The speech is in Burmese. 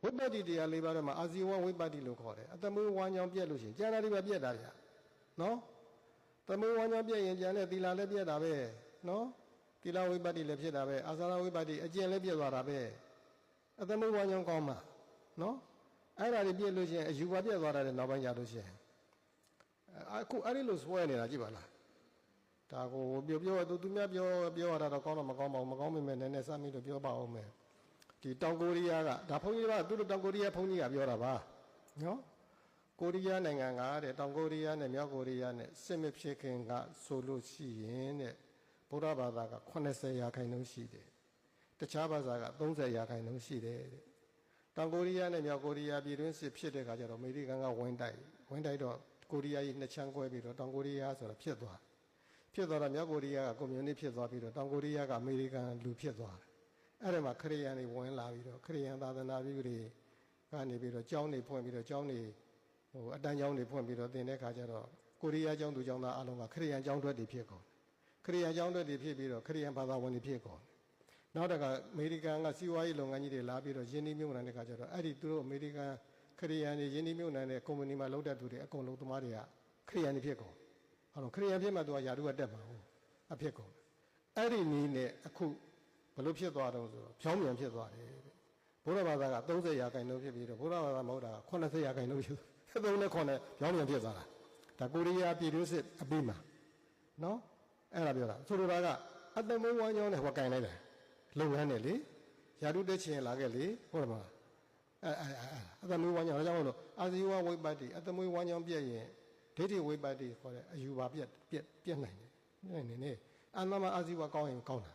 ဝိပဿနာတရား၄ပါးထဲမှာအာဇီဝဝိပဿနာလို့ခေါ်တယ်အတမွေးဝမ်းကြောင်းပြက်လို့ရှိရင်ကျန်တာတွေပဲပြက်တာဗျာနော်တမွေးဝမ်းကြောင်းပြက်ရင်ကျန်တဲ့သီလလည်းပြက်တာပဲနော်သီလဝိပဿနာလည်းဖြစ်တာပဲအာဇာရဝိပဿနာအကျင့်လည်းပြက်သွားတာပဲအတမွေးဝမ်းကြောင်းကောင်းမှာနော်အဲ့ဒါတွေပြက်လို့ရှိရင်အယူပါပြက်သွားတာလည်းနောက်ပိုင်းကြလို့ရှိရင်အခုအဲ့ဒီလိုစွဲနေတာကြည့်ပါလားဒါကိုပြောသူများပြောရတာတော့ကောင်းတော့မကောင်းပါဘူးမကောင်းမိမဲ့နည်းနည်းစမ်းပြီးတော့ပြောပါအောင်မယ်ဒီတောင်ကိုရီးယားကဒါဘုန်းကြီးကသူတို့တောင်ကိုရီးယားဘုန်းကြီးကပြောတာပါနော်ကိုရီးယားနိုင်ငံကတဲ့တောင်ကိုရီးယားနဲ့မြောက်ကိုရီးယားနဲ့စစ်မဖြစ်ခင်ကဆိုလို့ရှိရင်တဲ့ဗုဒ္ဓဘာသာက80%ရှိတယ်တခြားဘာသာက30%ရှိတယ်တဲ့တောင်ကိုရီးယားနဲ့မြောက်ကိုရီးယားပြည်တွင်းစစ်ဖြစ်တဲ့ခါကျတော့အမေရိကန်ကဝင်တိုက်တော့ကိုရီးယားကြီးနှစ်ချမ်းကွဲပြီးတော့တောင်ကိုရီးယားဆိုတာဖြစ်သွားတော့မြောက်ကိုရီးယားကကွန်မြူနစ်ဖြစ်သွားပြီးတော့တောင်ကိုရီးယားကအမေရိကန်လူဖြစ်သွားတယ်အဲ့ဒီမှာခရီးယန်တွေဝင်လာပြီးတော့ခရီးယန်သာသနာပြုတွေကနေပြီးတော့ကျောင်းတွေဖွင့်ပြီးတော့ကျောင်းတွေအတန်းကျောင်းတွေဖွင့်ပြီးတော့သင်တဲ့ခါကျတော့ကိုရီးယားကျောင်းသူကျောင်းသားအလုံးကခရီးယန်ကျောင်းတွက်တွေဖြစ်ကုန်ခရီးယန်ကျောင်းတွက်တွေဖြစ်ပြီးတော့ခရီးယန်ဘာသာဝင်တွေဖြစ်ကုန်နောက်တော့ကအမေရိကန်ကစီးပွားရေးလုပ်ငန်းကြီးတွေလာပြီးတော့ယင်းနှိမ့်မြုပ်နှံတဲ့ခါကျတော့အဲ့ဒီသူတို့အမေရိကန်ခရီးယန်တွေယင်းနှိမ့်မြုပ်နှံတဲ့ကုမ္ပဏီမှာလုပ်တဲ့သူတွေအကုန်လုံးသမားတွေကခရီးယန်တွေဖြစ်ကုန်ဟုတ်တော့ခရီးယန်ဖြစ်မှသူကယာတုကတက်မှာဟုတ်အဖြစ်ကုန်အဲ့ဒီနည်းနဲ့အခုဘလို့ဖြစ်သွားတော့ဆိုတော့ဖြောင်းပြန်ဖြစ်သွားတယ်ဘုရားဘာသာက30%ဖြစ်ပြီးတော့ဘုရားဘာသာမဟုတ်တာ80%ဖြစ်39ဖြောင်းပြန်ဖြစ်သွားတာဒါကိုရီးယားပြည်တွင်းစစ်အပြီးမှာနော်အဲ့ဒါပြောတာဆိုလိုတာကအတမဝမ်းကြောင်းနဲ့ဟောကင်လိုက်တယ်လုပ်ငန်းနဲ့လေယာတုတက်ချင်လာခဲ့လေဟုတ်တယ်မလားအတမဝမ်းကြောင်းဒါကြောင့်မလို့အာဇီဝဝိပဿနာအတမဝမ်းကြောင်းပြည့်ရင်ဒိဋ္ဌိဝိပဿနာခေါ်တဲ့အယူပါပြည့်နိုင်တယ်နေအာနမအာဇီဝကောင်းရင်ကောင်းတာ